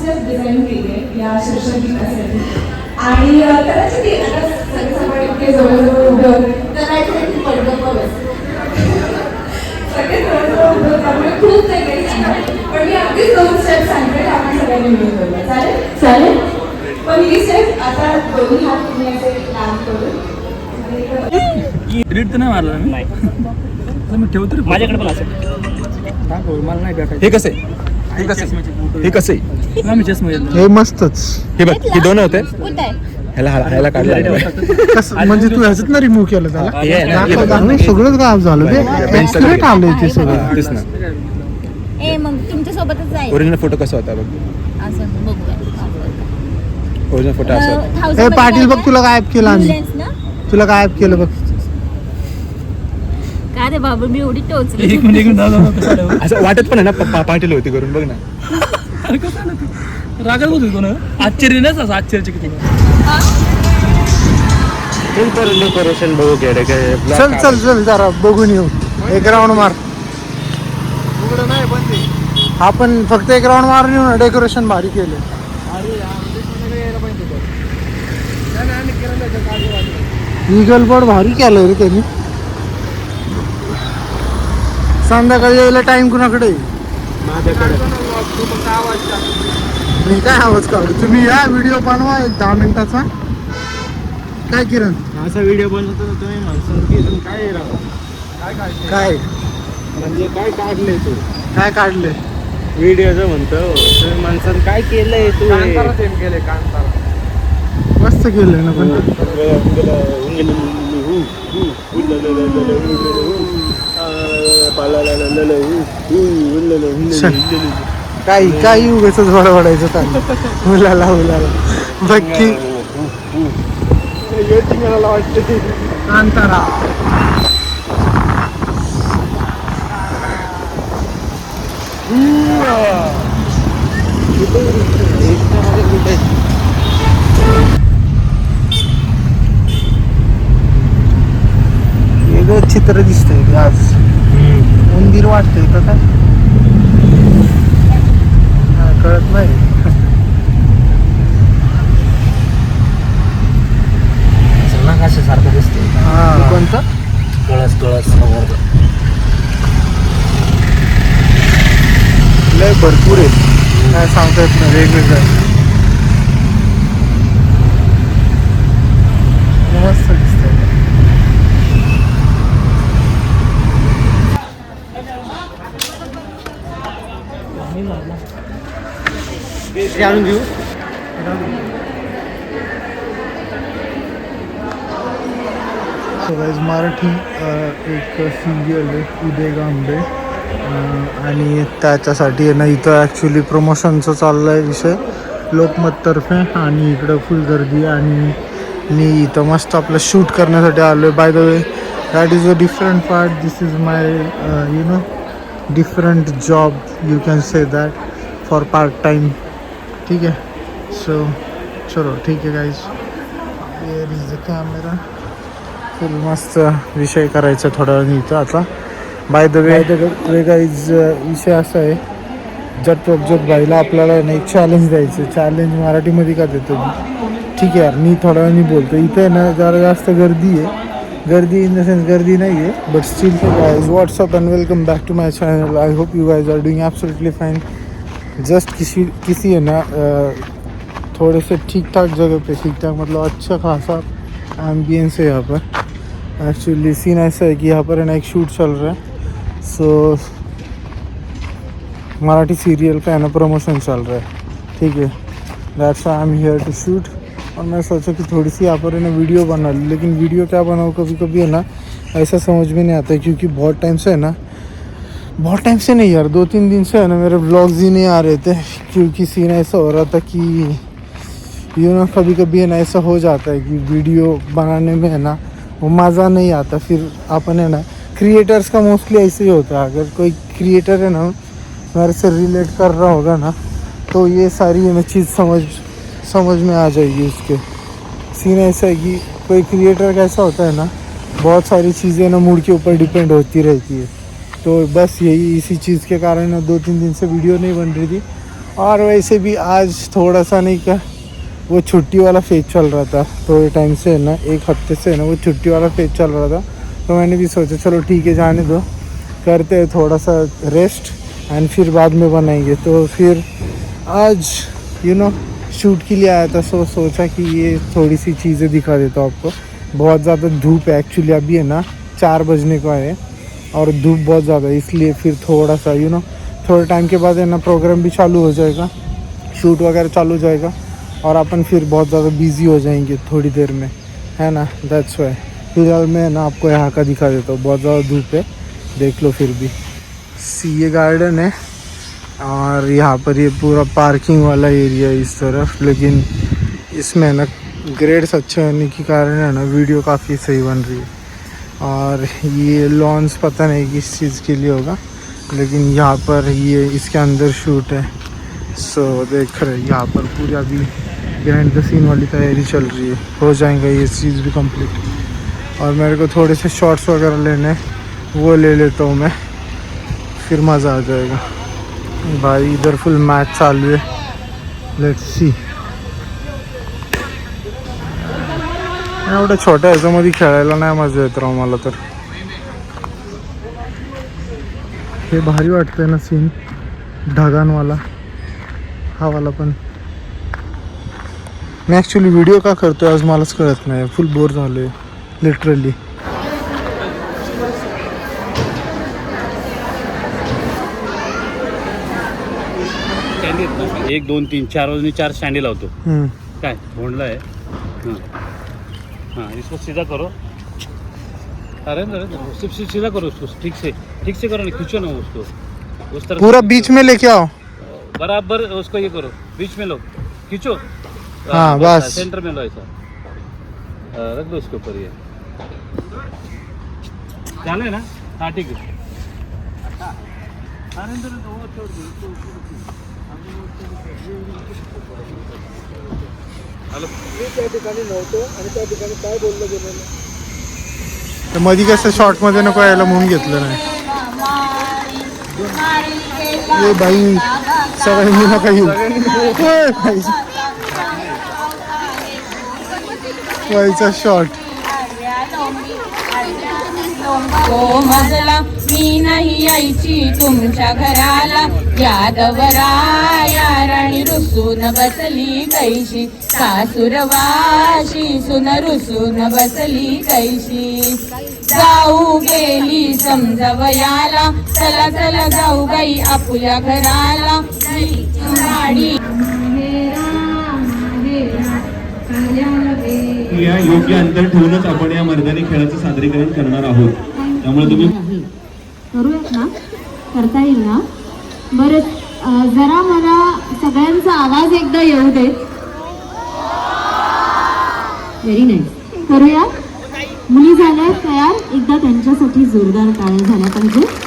Conscious design केली आहे या शीर्षक गीतासाठी. आणि कदाचित आता सगळे इतके जवळजवळ उभे होते तर काहीतरी पडलं सगळे जवळजवळ उभे होते त्यामुळे खूप नाही काही सांगतात. पण मी अगदीच 2 स्टेप सांगते आपण सगळ्यांनी मिळून करूया. चालेल चालेल. पण ही स्टेप आता दोन्ही हात तुम्ही असे लांब करून रीड तर नाही मारला मी. मी ठेवतो माझ्याकडे पण असेल. मला नाही भेटायचं. हे कसं आहे? हे कसं आहे? हे कसं आहे? मी चष्मा हे मस्तच. हे बघ, हे दोन होते. ह्याला काढलं कसं म्हणजे तू ह्याच्यात ना रिमूव्ह केलं त्याला? हे आहे ना, हे बघ. दाखव, सगळंच गायब झालं ते. एक्सरेट आलंय ते सगळं. तेच ना. ए मग तुमच्या सोबतच जाईल ओरिजिनल फोटो कसा होता बघ. असं बघूया. ओरिजिनल फोटो असा होता. ए पाटील बघ, तुला गायब केलं आम्ही. तुला गायब केलं बघ. काय रे बाबा मी एवढी टोचली. एक मिनिट असं वाटत पण आहे ना पाटील होती करून बघ ना. रागात होतो कोण आश्चर्य नाही असं आश्चर्य किती. डेकोरेशन बघू चल चल चल जरा बघून येऊ. एक राऊंड मार. आपण फक्त एक राऊंड मारून येऊ ना. डेकोरेशन भारी केले. ईगल बोर्ड भारी केलं रे त्यांनी. संध्याकाळी यायला टाइम कुणाकडे? मी काय आवाज काढू? तुम्ही या व्हिडिओ बनवा एक 10 मिनिटाचा. काय किरण असा व्हिडिओ बनवतो ना तुम्ही माणसांनी काय काय म्हणजे काय काढलंय तू? काय काढले व्हिडिओचं म्हणतो तुम्ही माणसानं काय केलंय तू? केलंय मस्त केलंय ना. पण काही काही उगाच बडबडायचं चाललं. मुलाला बक्की मला वाटतं कांतारा. वेगळं चित्र दिसतंय आज. मंदिर वाटतंय का काय कळत नाही. सारखं दिसते. कोणतं कळस लय भरपूर आहे. काय सांगता येत नाही. वेगवेगळं मस्त दिसतंय. आणून घेऊ. मराठी एक सिरियल आहे उदय गांबे आणि त्याच्यासाठी आहे ना इथं ॲक्च्युली प्रमोशनचं चाललं आहे विषय लोकमततर्फे. आणि इकडं फुल गर्दी. आणि मी इथं मस्त आपलं शूट करण्यासाठी आलो आहे. By the way that is a different part. This is my you know different job you can say that for part time. ठीक आहे. सो चलो ठीक आहे guys. Here is the camera. फुल मस्त विषय करायचा थोड्या वेळ इथं आता. बाय द वे गाईज विषय असा आहे जट भाईला आपल्याला ना एक चॅलेंज द्यायचं. चॅलेंज मराठीमध्ये का देतो मी? ठीक आहे यार मी थोड्या वेळाने बोलतो. इथे ना जरा जास्त गर्दी आहे. गर्दी इन द सेन्स गर्दी नाही आहे but still guys what's up and welcome back to my channel. I hope you guys are doing absolutely fine. Just किसी है ना थोड़े से ठीक ठाक जगह पे, ठीक ठाक मतलब अच्छा खासा एम्बियंस है यहाँ पर. एक्चुअली सीन ऐसा है कि यहाँ पर है ना एक शूट चल रहा है. सो मराठी सीरियल का है ना प्रमोशन चल रहा है. ठीक है. That's why I am here to shoot. और मैं सोचा कि थोड़ी सी यहाँ पर है ना वीडियो बना ली. लेकिन वीडियो क्या बनाऊँ कभी कभी है ना ऐसा समझ में नहीं आता है क्योंकि बहुत टाइम से है ना बहुत टाइम से नहीं यार 2-3 दिन से है ना मेरे व्लॉग्स ही नहीं आ रहे थे. क्योंकि सीन ऐसा हो रहा था कि यू नो कभी कभी है ना ऐसा हो जाता है कि वीडियो बनाने में है ना वो मज़ा नहीं आता. फिर अपन है ना क्रिएटर्स का मोस्टली ऐसे ही होता है. अगर कोई क्रिएटर है ना मेरे से रिलेट कर रहा होगा ना तो ये सारी है ना चीज़ समझ में आ जाएगी उसके. सीन ऐसा है कि कोई क्रिएटर कैसा होता है ना बहुत सारी चीज़ें ना मूड के ऊपर डिपेंड होती रहती है. तो बस यही इसी चीज़ के कारण 2-3 दिन से वीडियो नहीं बन रही थी. और वैसे भी आज थोड़ा सा नहीं क्या, वो छुट्टी वाला फेज चल रहा था थोड़े टाइम से है ना, 1 हफ्ते से है ना वो छुट्टी वाला फेज चल रहा था। तो मैंने भी सोचा चलो ठीक है जाने दो, करते हैं थोड़ा सा रेस्ट एंड फिर बाद में बनाएंगे। तो फिर आज शूट के लिए आया था, सोचा कि ये थोड़ी सी चीज़ें दिखा देता हूँ आपको। बहुत ज़्यादा धूप है एक्चुअली, अभी है ना 4 बजने का है और धूप बहुत ज़्यादा है, इसलिए फिर थोड़ा सा थोड़े टाइम के बाद है ना प्रोग्राम भी चालू हो जाएगा, शूट वगैरह चालू हो जाएगा और अपन फिर बहुत ज़्यादा बिजी हो जाएंगे थोड़ी देर में, है ना। दैट्स वाई फिलहाल मैं ना आपको यहाँ का दिखा देता हूँ। बहुत ज़्यादा धूप है, देख लो फिर भी। ये गार्डन है और यहाँ पर ये पूरा पार्किंग वाला एरिया है इस तरफ, लेकिन इसमें ना ग्रेड्स अच्छे होने के कारण है ना वीडियो काफ़ी सही बन रही है। और ये लॉन्स पता नहीं किस चीज़ के लिए होगा, लेकिन यहाँ पर ये इसके अंदर शूट है। सो देख रहे यहाँ पर पूरी अभी बिहाइंड द सीन वाली तैयारी चल रही है, हो जाएगा ये चीज़ भी कंप्लीट। और मेरे को थोड़े से शॉट्स वगैरह लेने, वो ले लेता हूँ मैं, फिर मज़ा आ जाएगा। भाई इधर फुल मैच चालू है, लेट्स सी। एवढं छोट्या ह्याच्यामध्ये खेळायला नाही मजा येत राव मला तर। हे भारी वाटतंय ना सीन, ढगांवाला हा वाला पण। मी ॲक्च्युली व्हिडिओ का करतोय आज मलाच कळत नाही, फुल बोर झालोय लिटरली। 1 2 3 4 वाजून 4 स्टँडी लावतो। काय भोंडला है। हाँ इसको सीधा करो, अरे सिर्फ सीधा करो उसको, ठीक से करो ना, खींचो ना उसको उस तरफ, पूरा बीच में लेके आओ, बराबर उसको ये करो, बीच में लो, खींचो। हाँ बस सेंटर में लो ऐसा, रख दो उसके ऊपर ये, चाले ना। हाँ ठीक है। तर मध्ये कसं शॉर्टमध्ये नको यायला म्हणून घेतलं नाही। ये भाई सगळ्यांनी नका येऊ, व्हायचा शॉर्ट। तो मजला मी नाही यायची तुमच्या घराला, यादवराया राणी रुसून बसली कैशी, सासुरवाशी सुन रुसून बसली कैशी। जाऊ गेली समजवयाला, चला चला जाऊ बाई आपुल्या घराला, गाडी या योग्य अंतर ठेवूनच आपण या मर्दानी खेळाचं सादरीकरण करणार आहोत, त्यामुळे तुम्ही करूयात ना, करता येईल ना? बरं जरा मला सगळ्यांचा आवाज एकदा येऊ दे। व्हेरी नाईस, करूया। मुली झाल्या तयार, एकदा त्यांच्यासाठी जोरदार टाळ्या झाल्या पाहिजे।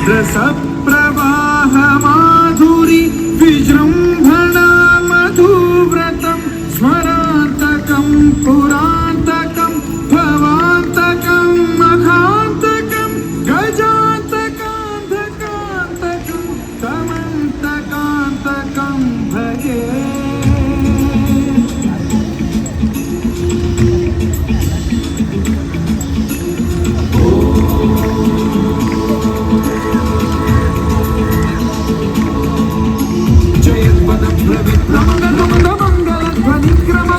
रसप्रवाह माधुरी विजृंभणा मधुव्रतं स्मरान्तकं पुरान्तकं भवान्तकं मघान्तकं गजान्तकान्धकान्तकं तमन्तकान्तकं भजे। जयद्वद प्रविक्रम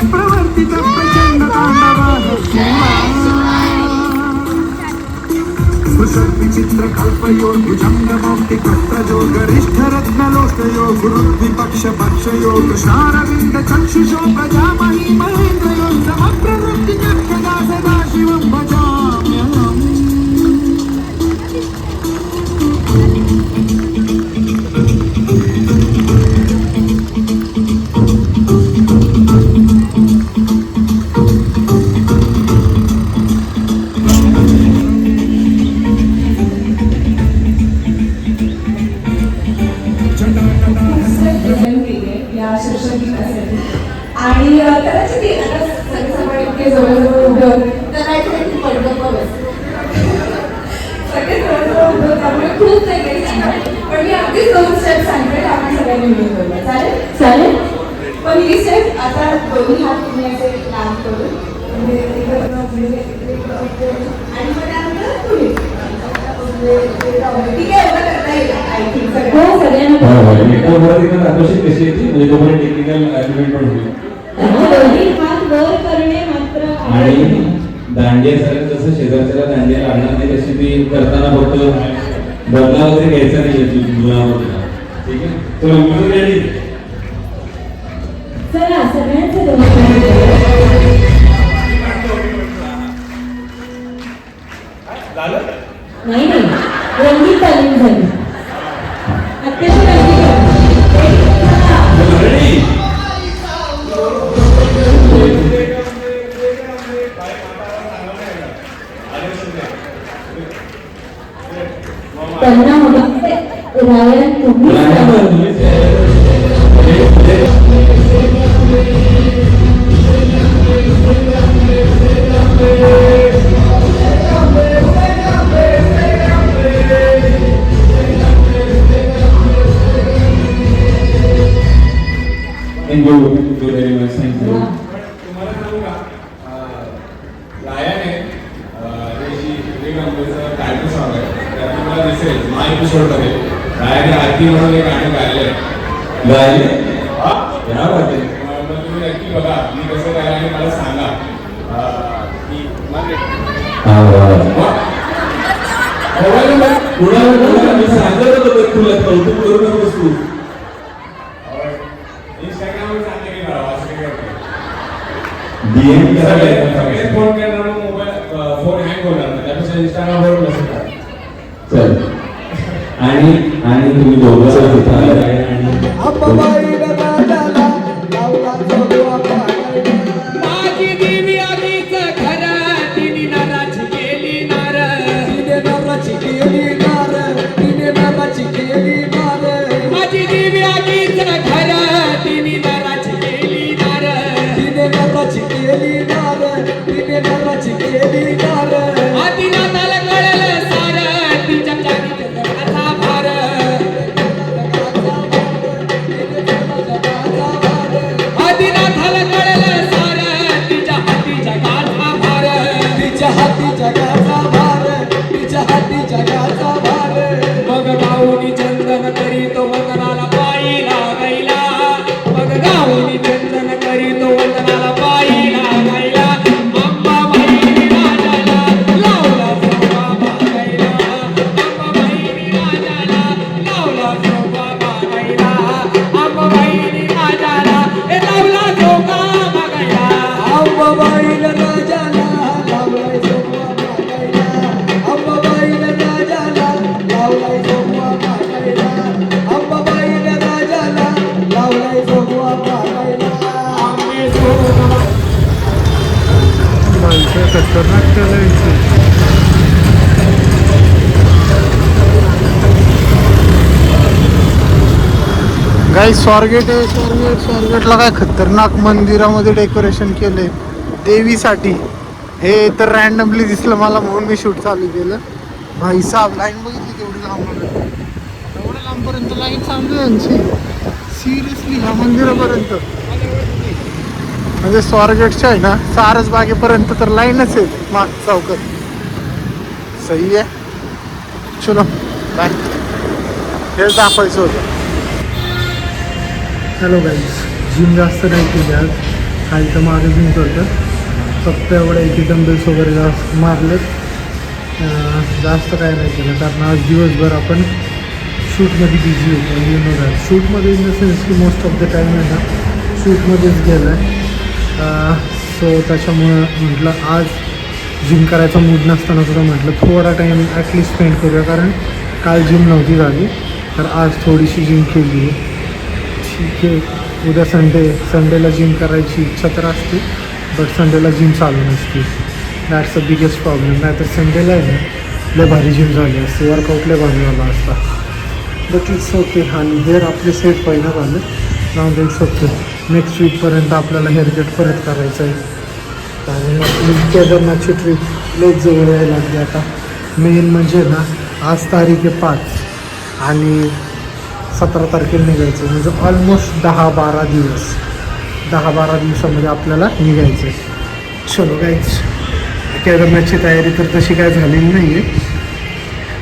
विचित्र कल्पयोग भुजंगमौक्ति कट्टयोग गरिष्ठ रत्नलोकयोग गुरुद्विपक्ष पक्षयोग शारविंद चक्षुषो प्रजामहि महेन्द्रयोग समप्रवृत्ति सदा सदाशिवं भजाम्यहम् या शीर्षगीतासाठी आणि कदाचित ते आता सगळे इतके जवळजवळ उभे होते तर काहीतरी पडलं सगळे जवळजवळ उभे होते त्यामुळे खूप काही सांगा पण मी अगदीच 2 स्टेप सांगते आपण सगळ्यांनी मिळून करूया चालेल चालेल पहिली स्टेप आता दोन्ही हात तुम्ही असे लांब करून आणि मग त्यानंतर पुढे ठीक आहे एवढं करता येईल आय थिंक सगळ्यांना आणि दांडिया सारखं जसं शेजारच्याला दांडिया लागणार नाही तशी ती करताना फक्त बदला वगैरे घ्यायचा नाही मुलाबद्दल ठीक आहे चला मुलं रेडी चला सगळ्यांचं नाही नाही रंगीत तालीम झाली अत्यंत त्यांना रायन तुम्ही आरती म्हणून एक गाणं गायलंय तुम्ही नक्की बघा मी कसं गायला आणि मला सांगा तुला कौतुक करू नकोस तू इंस्टाग्रामवर सांगते की सगळे फोन करणार मोबाईल फोन हँग होणार त्यापेक्षा इंस्टाग्रामवर नसेल चल आणि तुम्ही दोघं माझी देवी आधीच घर तिने नराची केली नार तिने नराची केली नार तिने नराची केली नार माझी देवी आधीच घर तिने नराची केली नार तिने नराची केली नार तिने नराची केली नार आदिना त्याला कळलं सार तिच्या चाकीच्या जगाचा भार आदिना त्याला कळलं सार तिच्या हाती जगाचा भार तिच्या हाती जगाचा भार तिच्या हाती जगाचा भार मग गाऊनी चंदन करी तो वंदनाला पायी लागायला मग गाऊनी चंदन करी तो वंदनाला पायी लागायला अंबाबाईनी राजाला लावला सोपा मागायला अंबाबाईनी राजाला लावला सोपा मागायला अंबाबाईनी राजाला लावला सोपा मागायला अंबाबाईला राजाला लावलाय सोपा मागायला अंबाबाईला राजाला लावलाय सोपा मागायला अंबाबाईला राजाला लावलाय सोपा मागायला आम्ही सोपा खतरनाक चालायचं गाई स्वारगेट आहे स्वारगेटला काय खतरनाक मंदिरामध्ये डेकोरेशन केलंय देवीसाठी हे तर रॅन्डमली दिसलं मला म्हणून मी शूट चालू केलं भाई साहेब लाईन बघितली तेवढी लांब एवढ्या लांबपर्यंत लाईन चालू आहे यांची सिरियसली ह्या मंदिरापर्यंत म्हणजे स्वारगेटच्या आहे ना सारसबागेपर्यंत तर लाईनच आहे माग चौकात सही आहे चलो बाय हे दाखवायचं होतं हॅलो गाईज जिम जास्त नाही केली आज काही तर मागे जिम करतं फक्त एवढं 80 डंबेल्स वगैरे जास्त मारलेत जास्त काय नाही केलं कारण आज दिवसभर आपण शूटमध्ये बिझी होतो यू नो दॅट. शूटमध्ये इन द सेन्स की मोस्ट ऑफ द टाईम आहे ना शूटमध्येच गेलं आहे. सो त्याच्यामुळं म्हटलं आज जिम करायचा मूड नसताना सुद्धा म्हटलं थोडा टाईम ॲटलिस्ट स्पेंड करूया कारण काल जिम नव्हती झाली तर आज थोडीशी जिम केली आहे. ठीक आहे, उद्या संडेला जिम करायची इच्छा तर असते बट संडेला जिम चालू नसते. That's the biggest problem. नाही तर संडेला आहे ना लय भारी जिम झाली असते, वर्कआउट लय भारी झाला असता. But it's okay. आणि हेअर आपले सेट पहिलं झालं जाऊन इट्स ओके. नेक्स्ट वीकपर्यंत आपल्याला हेअरकट परत करायचं आहे. आणि आपली केदारनाथची ट्रिप लयच जवळ यायला लागली आता. मेन म्हणजे ना आज तारीख आहे 5 आणि 17 तारखेला निघायचं म्हणजे ऑलमोस्ट 10-12 दिवस. 10-12 दिवसामध्ये आपल्याला निघायचं आहे. चलो गाईज, केदारनाथची तयारी तर तशी काय झालेली नाही आहे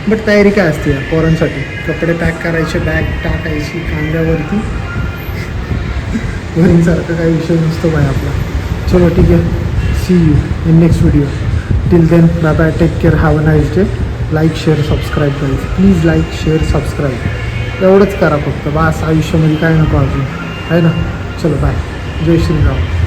बट तयारी काय असते या पोरांसाठी. कपडे पॅक करायचे, बॅग टाकायची कांद्यावरती, वरींसारखं काही विषय नसतो बाय आपला. चलो ठीक आहे, see you in next video. Till then bye bye, take care, have a nice day. Like share subscribe करायचं प्लीज. लाईक शेअर सबस्क्राईब एवढंच करा फक्त. बस आयुष्यामध्ये काय नको अजून आहे ना. चलो बाय, जय श्रीराम.